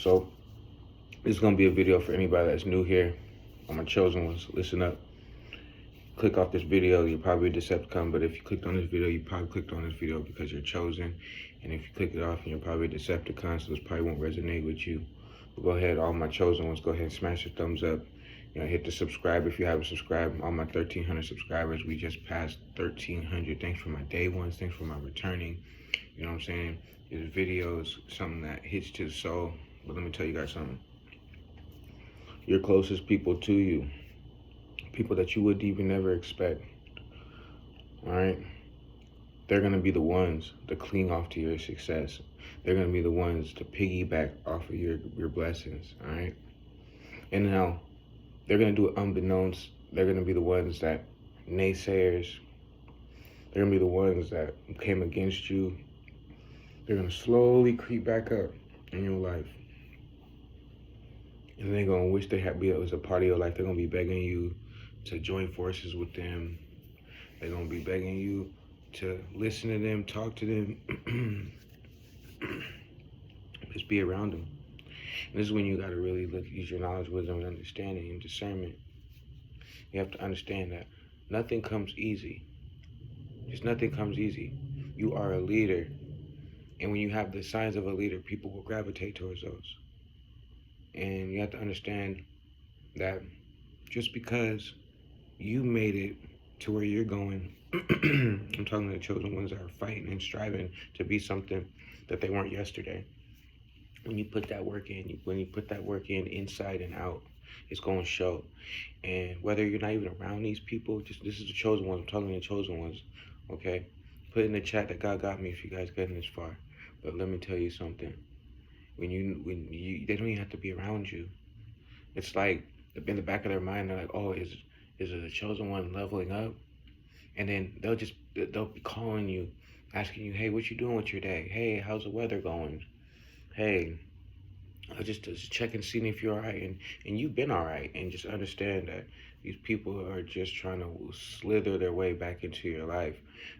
So this is going to be a video for anybody that's new here. All my chosen ones, listen up. Click off this video, you're probably a Decepticon, but if you clicked on this video, you probably clicked on this video because you're chosen. And if you click it off, you're probably a Decepticon, so this probably won't resonate with you. But go ahead, all my chosen ones, go ahead and smash your thumbs up. Hit the subscribe if you haven't subscribed. All my 1,300 subscribers, we just passed 1,300. Thanks for my day ones, thanks for my returning. You know what I'm saying? This video is something that hits to the soul. But let me tell you guys something. Your closest people to you, people that you would even never expect, all right? They're gonna be the ones to cling off to your success. They're gonna be the ones to piggyback off of your blessings, all right? And now, they're gonna do it unbeknownst. They're gonna be the ones that naysayers. They're gonna be the ones that came against you. They're gonna slowly creep back up in your life. And they're gonna wish they had been as a part of your life. They're gonna be begging you to join forces with them. They're gonna be begging you to listen to them, talk to them, just be around them. And this is when you gotta really use your knowledge, wisdom, and understanding and discernment. You have to understand that nothing comes easy. Just nothing comes easy. You are a leader. And when you have the signs of a leader, people will gravitate towards those. And you have to understand that just because you made it to where you're going, I'm talking to the chosen ones that are fighting and striving to be something that they weren't yesterday. When you put that work in, inside and out, it's going to show. And whether you're not even around these people, just this is the chosen ones. I'm talking to the chosen ones, okay? Put in the chat that God got me if you guys getting this far. But let me tell you something. When you, they don't even have to be around you. It's like in the back of their mind, they're like, oh, is it the chosen one leveling up? And then they'll be calling you, asking you, hey, what you doing with your day? Hey, how's the weather going? Hey, I'll just check and see if you're all right. And you've been all right. And just understand that these people are just trying to slither their way back into your life.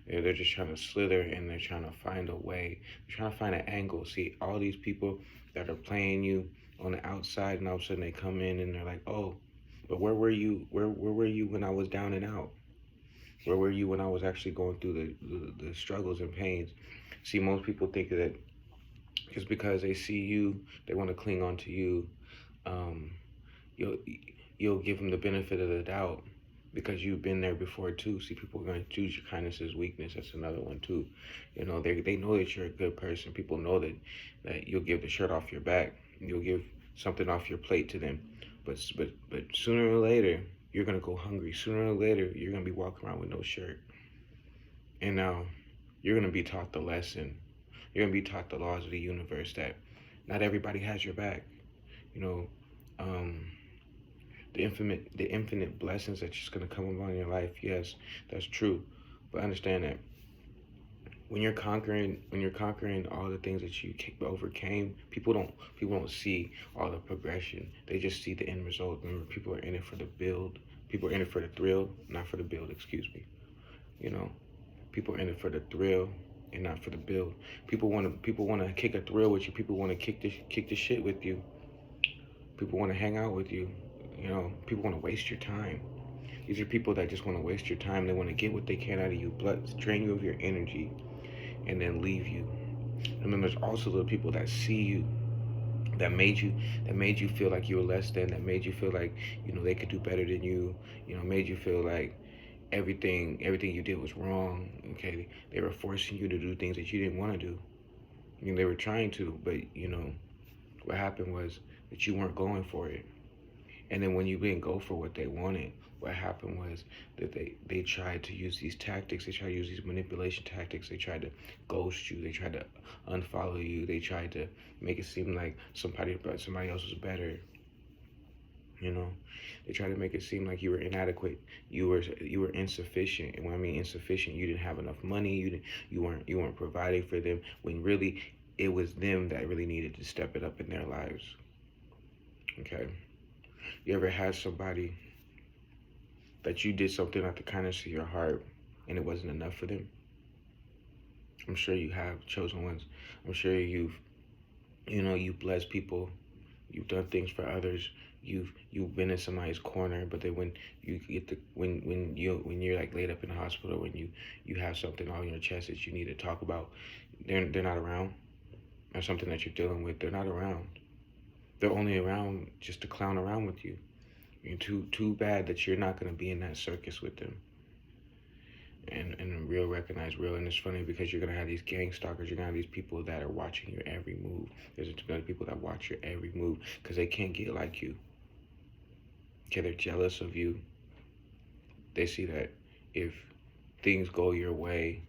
They're just trying to slither, and they're trying to find a way. They're trying to find an angle. See, all these people that are playing you on the outside, and all of a sudden they come in and they're like, oh, but where were you? Where were you when I was down and out? Where were you when I was actually going through the struggles and pains? See, most people think that just because they see you, they want to cling on to you. You'll give them the benefit of the doubt because you've been there before too. See, people are going to choose your kindness as weakness. That's another one too. They know that you're a good person. People know that you'll give the shirt off your back. You'll give something off your plate to them. But sooner or later, you're going to go hungry. Sooner or later, you're going to be walking around with no shirt. And now, you're going to be taught the lesson. You're going to be taught the laws of the universe that not everybody has your back. The infinite blessings that's just going to come upon your life. Yes, that's true. But understand that when you're conquering all the things that you overcame, people don't see all the progression. They just see the end result. Remember, people are in it for the build. People are in it for the thrill, not for the build. Excuse me. People are in it for the thrill and not for the build. People want to kick a thrill with you. People want to kick the shit with you. People want to hang out with you. People want to waste your time. These are people that just want to waste your time. They want to get what they can out of you, drain you of your energy, and then leave you. And then there's also the people that see you, that made you feel like you were less than, that made you feel like they could do better than you. Made you feel like everything you did was wrong. Okay, they were forcing you to do things that you didn't want to do. They were trying to, but what happened was that you weren't going for it. And then when you didn't go for what they wanted, what happened was that they tried to use these tactics. They tried to use these manipulation tactics. They tried to ghost you. They tried to unfollow you. They tried to make it seem like somebody else was better. They tried to make it seem like you were inadequate. You were insufficient. And when I mean insufficient, you didn't have enough money. You weren't providing for them. When really it was them that really needed to step it up in their lives. Okay. You ever had somebody that you did something out the kindness of your heart and it wasn't enough for them? I'm sure you have, chosen ones. I'm sure you've blessed people You've done things for others. You've been in somebody's corner, but then when you get the when you're like laid up in the hospital, when you have something on your chest that you need to talk about, they're not around. Or something that you're dealing with, they're not around. They're only around just to clown around with you. And too bad that you're not gonna be in that circus with them. And real recognize real. And it's funny because you're gonna have these gang stalkers. You're gonna have these people that are watching your every move. There's gonna be people that watch your every move because they can't get like you. Okay, they're jealous of you. They see that if things go your way,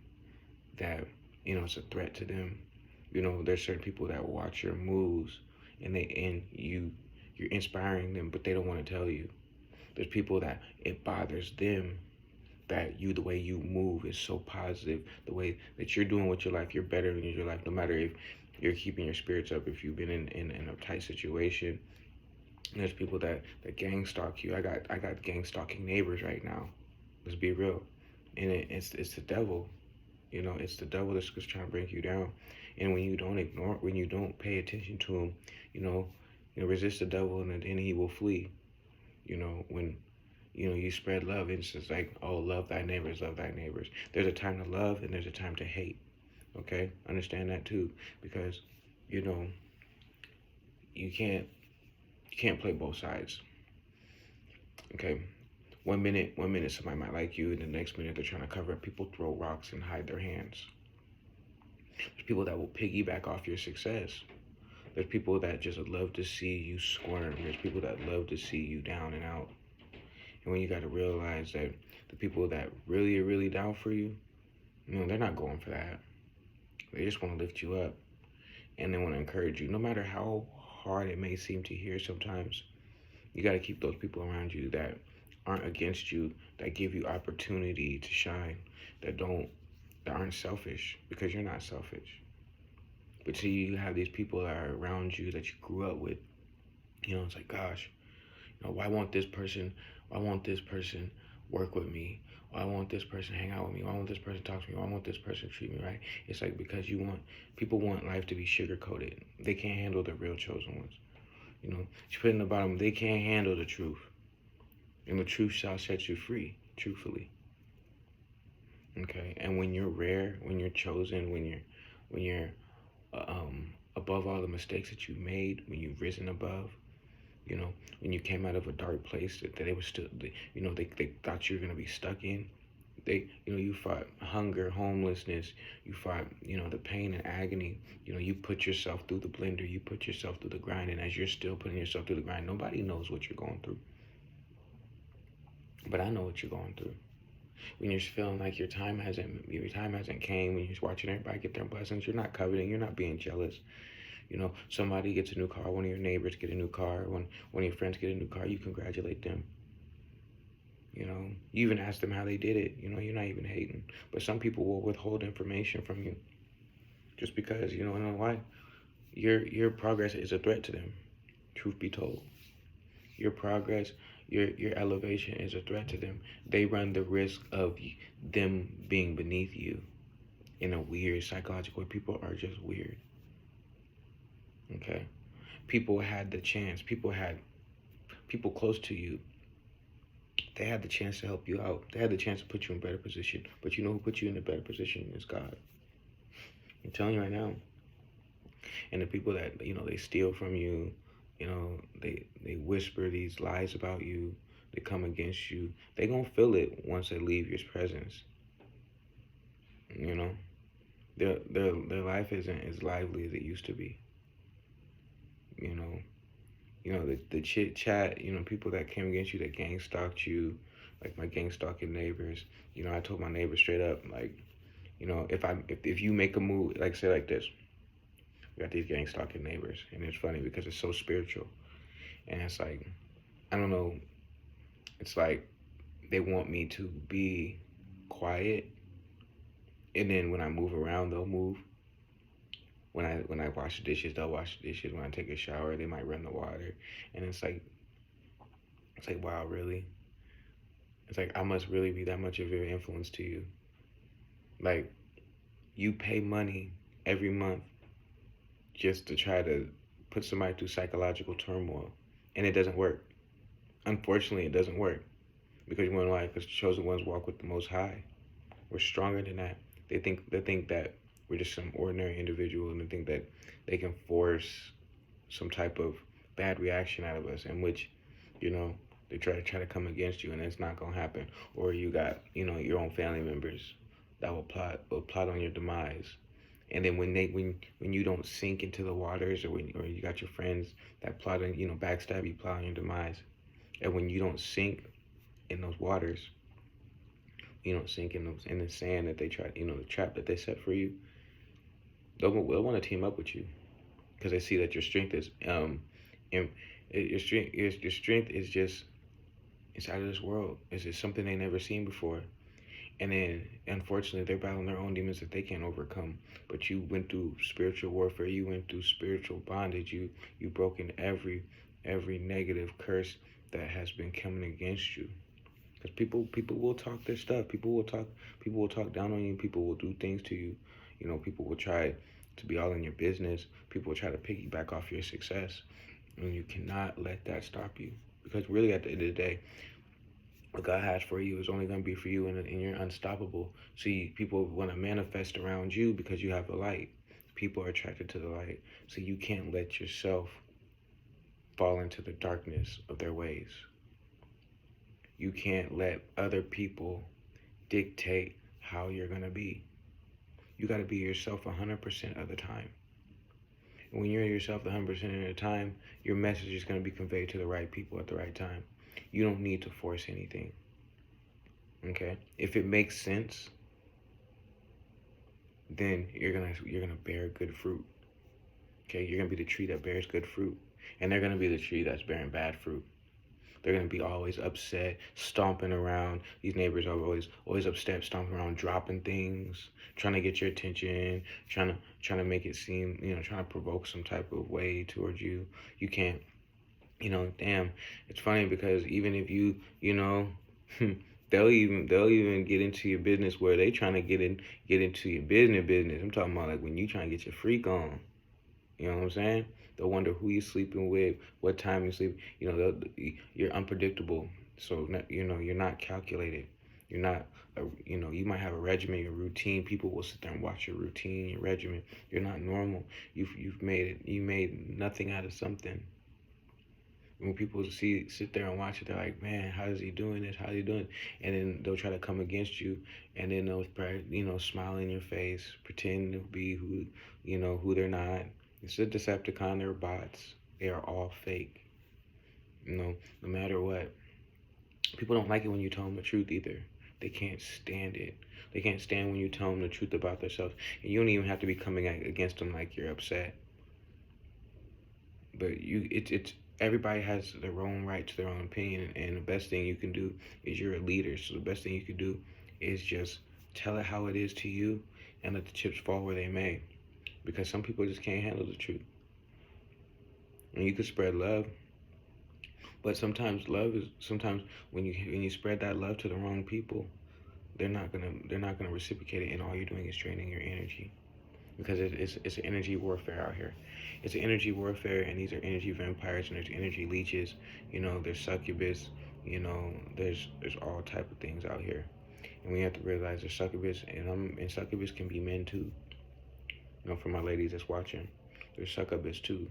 that it's a threat to them. There's certain people that watch your moves, and you're inspiring them, but they don't want to tell you. There's people that it bothers them that the way you move is so positive, the way that you're doing with your life, you're better in your life, no matter if you're keeping your spirits up, if you've been in a tight situation. And there's people that gang stalk you. I got gang stalking neighbors right now. Let's be real. And it's the devil. It's the devil that's just trying to bring you down. And when you don't pay attention to him, resist the devil and then he will flee. When you spread love, it's just like, oh, love thy neighbors, love thy neighbors. There's a time to love and there's a time to hate. Okay? Understand that too. Because, you can't play both sides. Okay? One minute somebody might like you, and the next minute they're trying to cover up. People throw rocks and hide their hands. There's people that will piggyback off your success. There's people that just love to see you squirm. There's people that love to see you down and out. And when you got to realize that the people that really are really down for you, they're not going for that. They just want to lift you up. And they want to encourage you. No matter how hard it may seem to hear sometimes, you got to keep those people around you that aren't against you, that give you opportunity to shine, that aren't selfish, because you're not selfish. But see, you have these people that are around you that you grew up with. It's like, gosh, why won't this person work with me? Why won't this person hang out with me? Why won't this person talk to me? Why won't this person treat me right? It's like because people want life to be sugar-coated. They can't handle the real chosen ones. You put in the bottom, they can't handle the truth. And the truth shall set you free, truthfully. Okay? And when you're rare, when you're chosen, when you're above all the mistakes that you made, when you've risen above, when you came out of a dark place that they were still, they thought you were going to be stuck in. You fought hunger, homelessness, you fought, the pain and agony. You put yourself through the blender, you put yourself through the grind, and as you're still putting yourself through the grind, nobody knows what you're going through. But I know what you're going through. When you're feeling like your time hasn't came, when you're watching everybody get their blessings, you're not coveting, you're not being jealous. Somebody gets a new car, one of your neighbors get a new car, one of your friends get a new car, you congratulate them. You even ask them how they did it. You're not even hating. But some people will withhold information from you just because, you know why? Your progress is a threat to them, truth be told. Your progress, your elevation is a threat to them. They run the risk of them being beneath you in a weird psychological way. People are just weird. Okay? People had the chance. People close to you. They had the chance to help you out. They had the chance to put you in a better position. But you know who put you in a better position is God. I'm telling you right now. And the people that, they steal from you, they whisper these lies about you, they come against you, they gonna feel it once they leave your presence. Their life isn't as lively as it used to be. The chit chat, people that came against you, that gang stalked you, like my gang stalking neighbors. I told my neighbors straight up, like, if you make a move, like say like this, we got these gang stalking neighbors, and it's funny because it's so spiritual, and it's like, I don't know, it's like they want me to be quiet, and then when I move around, they'll move. When I wash the dishes, they'll wash the dishes. When I take a shower, they might run the water. And it's like, wow, really? It's like, I must really be that much of an influence to you. Like, you pay money every month just to try to put somebody through psychological turmoil, and it doesn't work. Unfortunately, it doesn't work because you want to why? Because the chosen ones walk with the Most High. We're stronger than that. They think that we're just some ordinary individual, and they think that they can force some type of bad reaction out of us, in which, you know, they try to come against you, and it's not gonna happen. Or you got, your own family members that will plot on your demise. And then when you don't sink into the waters, or you got your friends that plot on, backstab you, plot on your demise, and when you don't sink in those waters, you don't sink in the sand that they try, the trap that they set for you, they'll want to team up with you because they see that your strength is and your strength is just, it's out of this world. It's just something they never seen before. And then, unfortunately, they're battling their own demons that they can't overcome. But you went through spiritual warfare. You went through spiritual bondage. You broken every negative curse that has been coming against you. Because people will talk their stuff. People will talk down on you. People will do things to you. People will try to be all in your business. People will try to piggyback off your success. And you cannot let that stop you. Because really, at the end of the day, what God has for you is only going to be for you, and you're unstoppable. See, people want to manifest around you because you have the light. People are attracted to the light. So you can't let yourself fall into the darkness of their ways. You can't let other people dictate how you're going to be. You got to be yourself 100% of the time. And when you're yourself 100% of the time, your message is going to be conveyed to the right people at the right time. You don't need to force anything. Okay? If it makes sense, then you're gonna bear good fruit. Okay? You're gonna be the tree that bears good fruit. And they're gonna be the tree that's bearing bad fruit. They're gonna be always upset, stomping around. These neighbors are always upset, stomping around, dropping things, trying to get your attention, trying to make it seem, trying to provoke some type of way towards you. You can't. Damn, it's funny because even if they'll even get into your business where they trying to get into your business. I'm talking about like when you trying to get your freak on. You know what I'm saying? They'll wonder who you're sleeping with, what time you sleep. You're unpredictable, so you're not calculated. You're not. You might have a regimen, your routine. People will sit there and watch your routine, your regimen. You're not normal. You made nothing out of something. When people sit there and watch it, they're like, man, how is he doing this? How is he doing it? And then they'll try to come against you, and then they'll, smile in your face, pretend to be who they're not. It's a Decepticon, they're bots. They are all fake. No matter what. People don't like it when you tell them the truth either. They can't stand it. They can't stand when you tell them the truth about themselves. And you don't even have to be coming against them like you're upset. But it's everybody has their own right to their own opinion, and the best thing you can do is, you're a leader, so the best thing you can do is just tell it how it is to you and let the chips fall where they may, because some people just can't handle the truth. And you can spread love, but sometimes when you spread that love to the wrong people, they're not gonna reciprocate it, and all you're doing is draining your energy. Because it's an energy warfare out here. It's an energy warfare, and these are energy vampires, and there's energy leeches. There's succubus. There's all type of things out here, and we have to realize there's succubus, and succubus can be men too. For my ladies that's watching, there's succubus too.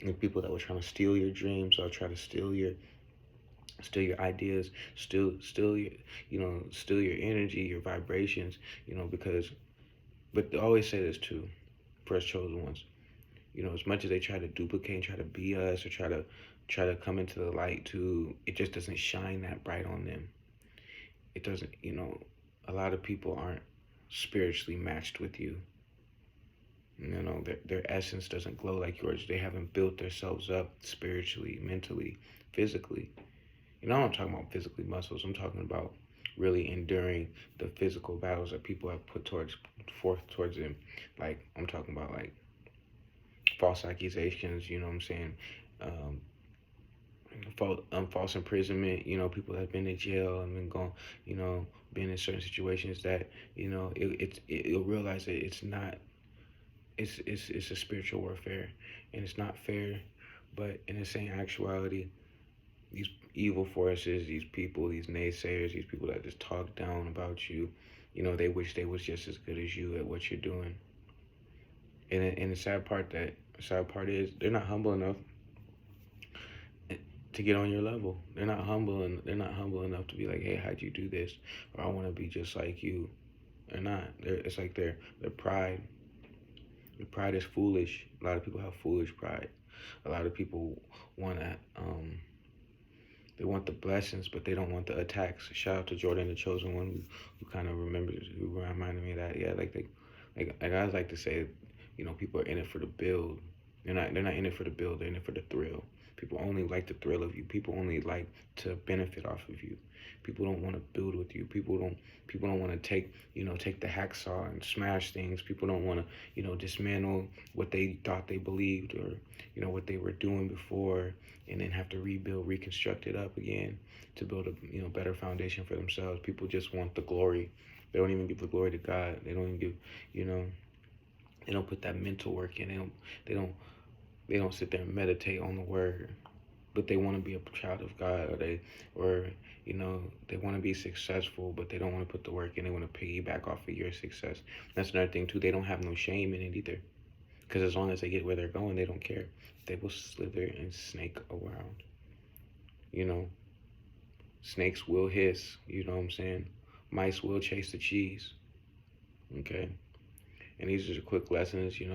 And people that were trying to steal your dreams, or try to steal your ideas, steal your energy, your vibrations. But they always say this too, for us chosen ones. As much as they try to duplicate and try to be us, or try to come into the light too, it just doesn't shine that bright on them. It doesn't, a lot of people aren't spiritually matched with you. Their essence doesn't glow like yours. They haven't built themselves up spiritually, mentally, physically. I'm not talking about physically muscles. I'm talking about really enduring the physical battles that people have put forth towards them. Like, I'm talking about like false accusations, what I'm saying? False imprisonment, people that have been in jail and been gone, been in certain situations that, you'll realize that it's a spiritual warfare, and it's not fair. But in the same actuality, these evil forces, these people, these naysayers, these people that just talk down about you, they wish they was just as good as you at what you're doing. And the sad part is they're not humble enough to get on your level. They're not humble enough to be like, hey, how'd you do this? Or I want to be just like you. They're not. It's like their pride. Their pride is foolish. A lot of people have foolish pride. A lot of people want to they want the blessings, but they don't want the attacks. Shout out to Jordan, the chosen one, who kind of who reminded me of that. Yeah, like I always like to say, people are in it for the build. They're not in it for the build. They're in it for the thrill. People only like the thrill of you. People only like to benefit off of you. People don't want to build with you. People don't want to take the hacksaw and smash things. People don't want to, dismantle what they thought they believed, or, what they were doing before, and then have to rebuild, reconstruct it up again to build a, better foundation for themselves. People just want the glory. They don't even give the glory to God. They don't even give, they don't put that mental work in. They don't sit there and meditate on the word, but they want to be a child of God, or they want to be successful, but they don't want to put the work in. They want to piggyback off of your success. That's another thing too. They don't have no shame in it either, because as long as they get where they're going, they don't care. They will slither and snake around. Snakes will hiss. You know what I'm saying? Mice will chase the cheese. Okay, and these are quick lessons. You're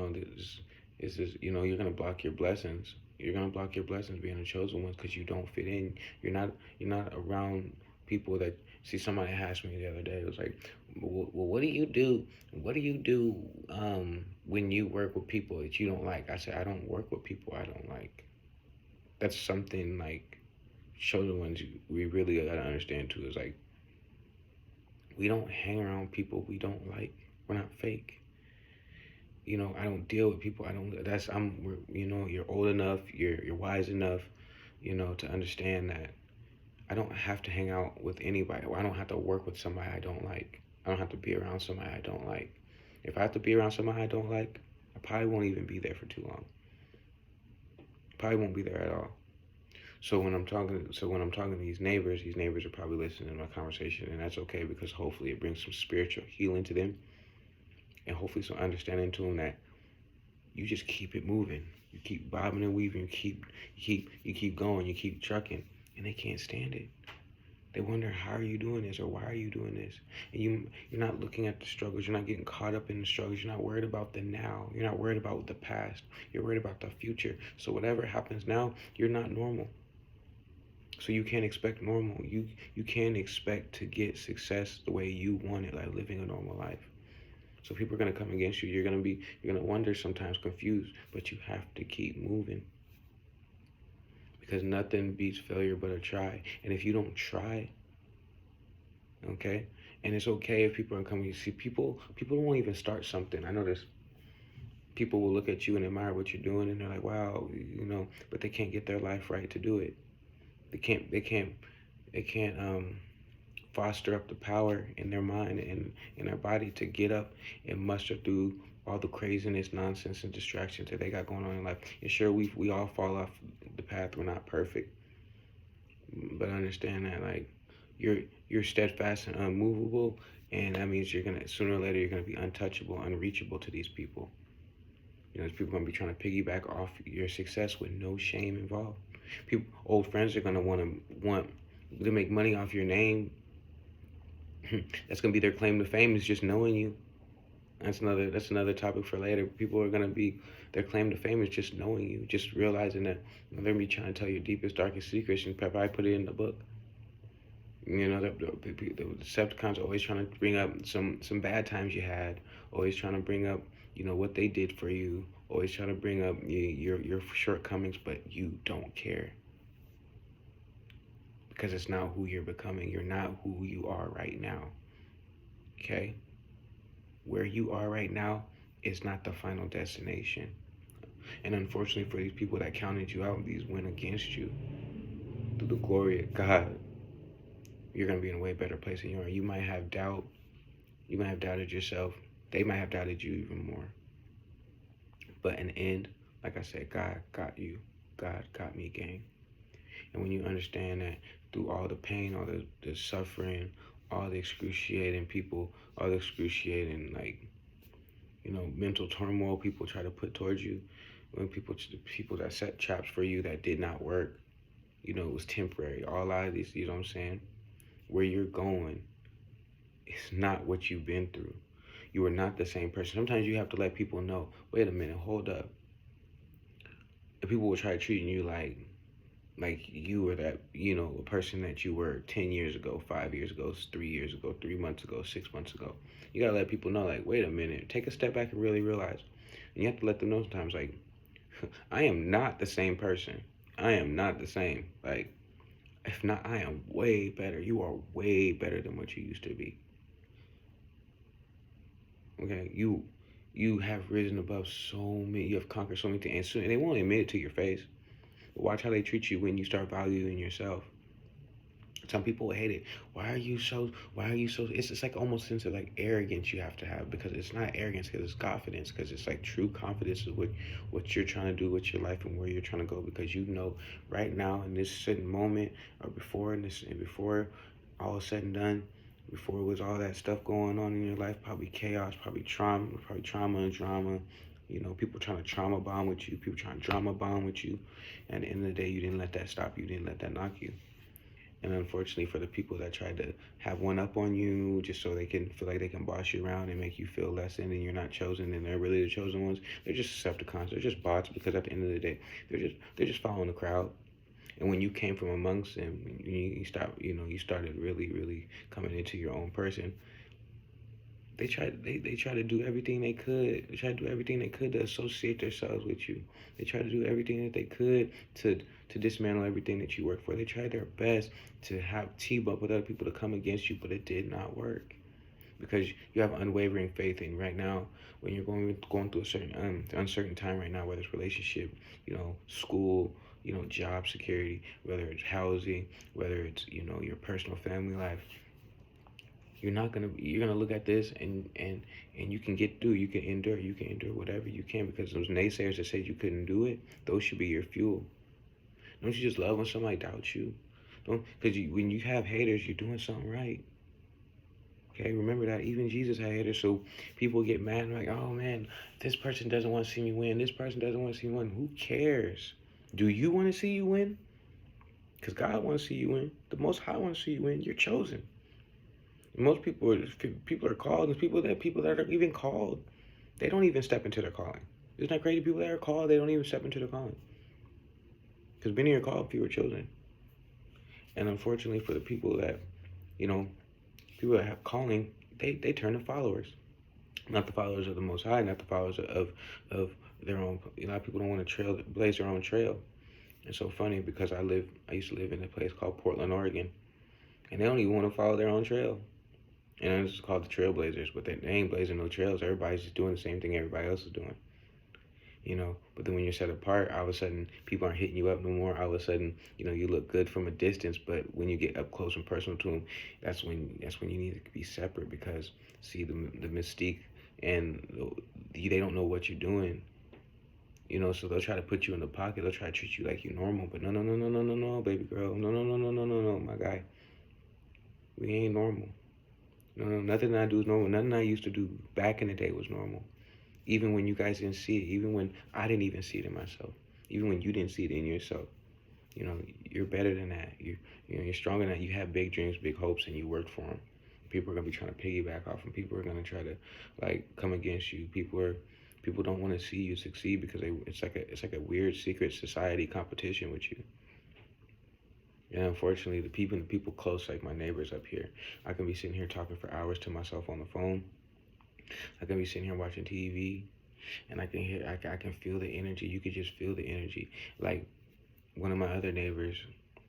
gonna block your blessings. You're gonna block your blessings being a chosen one because you don't fit in. You're not around people that see. Somebody asked me the other day. It was like, well, what do you do? What do you do when you work with people that you don't like? I said, I don't work with people I don't like. That's something like chosen ones we really gotta understand too. Is like, we don't hang around people we don't like. We're not fake. I don't deal with people. I don't. You're old enough. You're wise enough, to understand that I don't have to hang out with anybody. I don't have to work with somebody I don't like. I don't have to be around somebody I don't like. If I have to be around somebody I don't like, I probably won't even be there for too long. Probably won't be there at all. So when I'm talking to these neighbors are probably listening to my conversation, and that's okay, because hopefully it brings some spiritual healing to them, and hopefully some understanding to them that you just keep it moving. You keep bobbing and weaving. You keep going. You keep trucking, and they can't stand it. They wonder, how are you doing this, or why are you doing this? And you're not looking at the struggles. You're not getting caught up in the struggles. You're not worried about the now. You're not worried about the past. You're worried about the future. So whatever happens now, you're not normal. So you can't expect normal. You can't expect to get success the way you want it, like living a normal life. So people are going to come against you. You're going to wonder sometimes, confused, but you have to keep moving, because nothing beats failure but a try. And if you don't try, okay, and it's okay if people are coming. You see, people won't even start something. I know this. People will look at you and admire what you're doing, and they're like, wow, but they can't get their life right to do it. They can't foster up the power in their mind and in their body to get up and muster through all the craziness, nonsense, and distractions that they got going on in life. And sure, we all fall off the path. We're not perfect, but understand that, like, you're steadfast and unmovable, and that means sooner or later you're gonna be untouchable, unreachable to these people. These people are gonna be trying to piggyback off your success with no shame involved. Old friends are gonna want to make money off your name. That's gonna be their claim to fame, is just knowing you. That's another topic for later. People are gonna be, their claim to fame is just knowing you, just realizing that they're gonna be trying to tell your deepest, darkest secrets, and probably put it in the book. The Decepticons are always trying to bring up some bad times you had, always trying to bring up what they did for you, always trying to bring up your shortcomings, but you don't care, because it's not who you're becoming. You're not who you are right now. Okay? Where you are right now is not the final destination. And unfortunately for these people that counted you out, these went against you, through the glory of God, you're going to be in a way better place than you are. You might have doubt. You might have doubted yourself. They might have doubted you even more. But in the end, like I said, God got you. God got me, gang. And when you understand that through all the pain, all the suffering, all the excruciating people, all the excruciating, like, mental turmoil people try to put towards you, when people that set traps for you that did not work, it was temporary. All out of these, you know what I'm saying? Where you're going, it's not what you've been through. You are not the same person. Sometimes you have to let people know, wait a minute, hold up. And people will try treating you like you were that, a person that you were 10 years ago, 5 years ago, 3 years ago, 3 months ago, 6 months ago. You gotta let people know, like, wait a minute, take a step back and really realize. And you have to let them know sometimes, like, I am not the same person. I am not the same. Like, if not, I am way better. You are way better than what you used to be. Okay, you have risen above so many. You have conquered so many things, and they won't admit it to your face. But watch how they treat you when you start valuing yourself. Some people hate it. Why are you so? Why are you so? It's just like almost sense of like arrogance you have to have, because it's not arrogance, because it's confidence, because it's like true confidence is what you're trying to do with your life and where you're trying to go, because you know right now in this certain moment, or before all is said and done, before it was all that stuff going on in your life, probably chaos, probably trauma and drama. People trying to trauma bond with you, people trying to drama bond with you. And at the end of the day, you didn't let that stop you, didn't let that knock you. And unfortunately, for the people that try to have one up on you just so they can feel like they can boss you around and make you feel less than, and you're not chosen, and they're really the chosen ones, they're just Decepticons. They're just bots, because at the end of the day, they're just following the crowd. And when you came from amongst them, you started really, really coming into your own person. They try to do everything they could. They try to do everything they could to associate themselves with you. They try to do everything that they could to dismantle everything that you work for. They tried their best to have team up with other people to come against you, but it did not work, because you have unwavering faith. And right now, when you're going through a certain uncertain time right now, whether it's relationship, school, job security, whether it's housing, whether it's your personal family life, you're gonna look at this, and you can get through, you can endure whatever you can, because those naysayers that said you couldn't do it, those should be your fuel. Don't you just love when somebody doubts you? Don't, because when you have haters, you're doing something right. Okay, remember that even Jesus had haters. So people get mad and like, oh man, this person doesn't want to see me win, this person doesn't want to see me win. Who cares? Do you want to see you win? Because God wants to see you win. The Most High wants to see you win. You're chosen. Most people are called, and people that are even called, they don't even step into their calling. Isn't that crazy? People that are called, they don't even step into their calling, because many are called, few are chosen. And unfortunately, for the people that people that have calling, they turn to followers, not the followers of the Most High, not the followers of their own. A lot of people don't want to blaze their own trail. It's so funny, because I used to live in a place called Portland, Oregon, and they don't even want to follow their own trail. And it's called the Trailblazers, but they ain't blazing no trails. Everybody's just doing the same thing everybody else is doing. But then when you're set apart, all of a sudden people aren't hitting you up no more. All of a sudden, you look good from a distance, but when you get up close and personal to them, that's when you need to be separate, because see the mystique, and they don't know what you're doing. So they'll try to put you in the pocket. They'll try to treat you like you're normal, but no, baby girl, no, my guy, we ain't normal. No, nothing I do is normal. Nothing I used to do back in the day was normal. Even when you guys didn't see it, even when I didn't even see it in myself, even when you didn't see it in yourself, you're better than that. You're stronger than that. You have big dreams, big hopes, and you worked for them. People are gonna be trying to piggyback off, and people are gonna try to come against you. People don't want to see you succeed, because it's like a weird secret society competition with you. And unfortunately, the people close, like my neighbors up here, I can be sitting here talking for hours to myself on the phone. I can be sitting here watching TV, and I can feel the energy. You could just feel the energy. Like one of my other neighbors,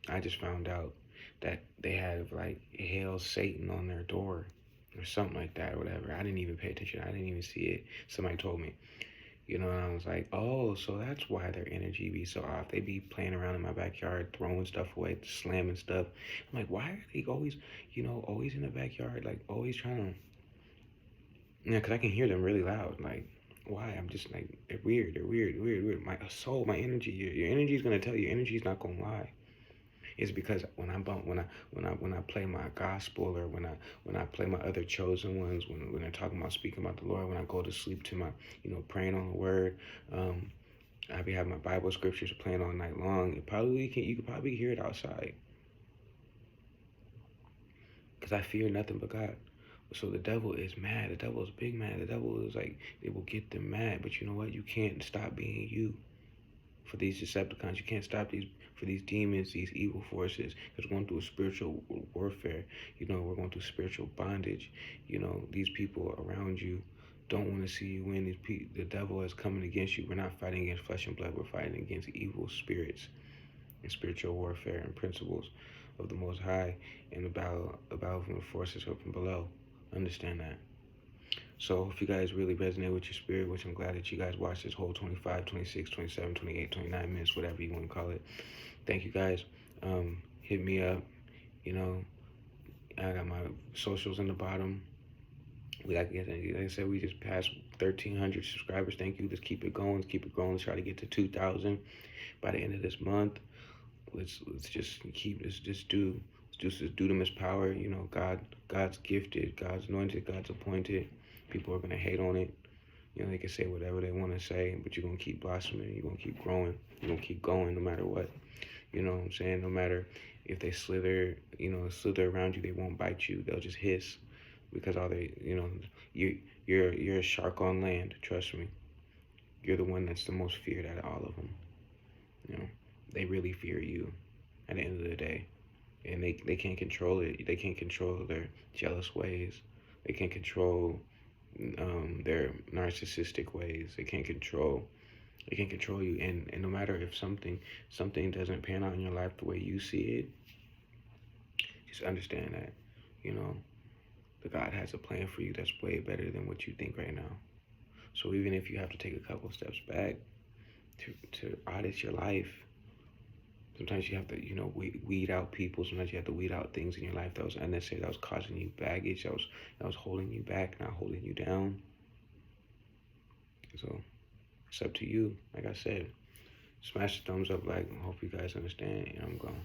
I just found out that they have like Hail Satan on their door or something like that, or whatever. I didn't even pay attention. I didn't even see it. Somebody told me. And I was like, oh, so that's why their energy be so off. They be playing around in my backyard, throwing stuff away, slamming stuff. I'm like, why are they always, always in the backyard, like always trying to, because I can hear them really loud. Like Why? I'm just like, they're weird. They're weird, weird, weird. My soul, my energy, your energy is gonna tell you. Your energy is not gonna lie. It's because when I play my gospel, or when I play my other chosen ones, when they're talking about speaking about the Lord, when I go to sleep to my, praying on the Word, I be having my Bible scriptures playing all night long. You could probably hear it outside, because I fear nothing but God. So the devil is mad. The devil is big mad. The devil is like, it will get them mad. But you know what? You can't stop being you. For these Decepticons, you can't stop for these demons, these evil forces. Because we're going through a spiritual warfare. We're going through spiritual bondage. These people around you don't want to see you win. The devil is coming against you. We're not fighting against flesh and blood. We're fighting against evil spirits and spiritual warfare and principles of the Most High, and about from the forces from below. Understand that. So if you guys really resonate with your spirit, which I'm glad that you guys watched this whole 25, 26, 27, 28, 29 minutes, whatever you want to call it. Thank you guys. Hit me up. I got my socials in the bottom. Like I said, we just passed 1,300 subscribers. Thank you. Let's keep it going. Let's keep it growing. Let's try to get to 2,000 by the end of this month. Let's just keep this. Just do them as power. God's gifted, God's anointed, God's appointed. People are gonna hate on it. They can say whatever they want to say, but you're gonna keep blossoming. You're gonna keep growing. You're gonna keep going no matter what. You know what I'm saying? No matter if they slither around you, they won't bite you. They'll just hiss, because you're a shark on land. Trust me. You're the one that's the most feared out of all of them. They really fear you at the end of the day. And they can't control it. They can't control their jealous ways. They can't control their narcissistic ways. They can't control you. And no matter if something doesn't pan out in your life the way you see it, just understand that the God has a plan for you that's way better than what you think right now. So even if you have to take a couple steps back to audit your life, sometimes you have to, weed out people. Sometimes you have to weed out things in your life that was unnecessary, that was causing you baggage, that was holding you back, not holding you down. So it's up to you. Like I said, smash the thumbs up, like, I hope you guys understand, and I'm gone.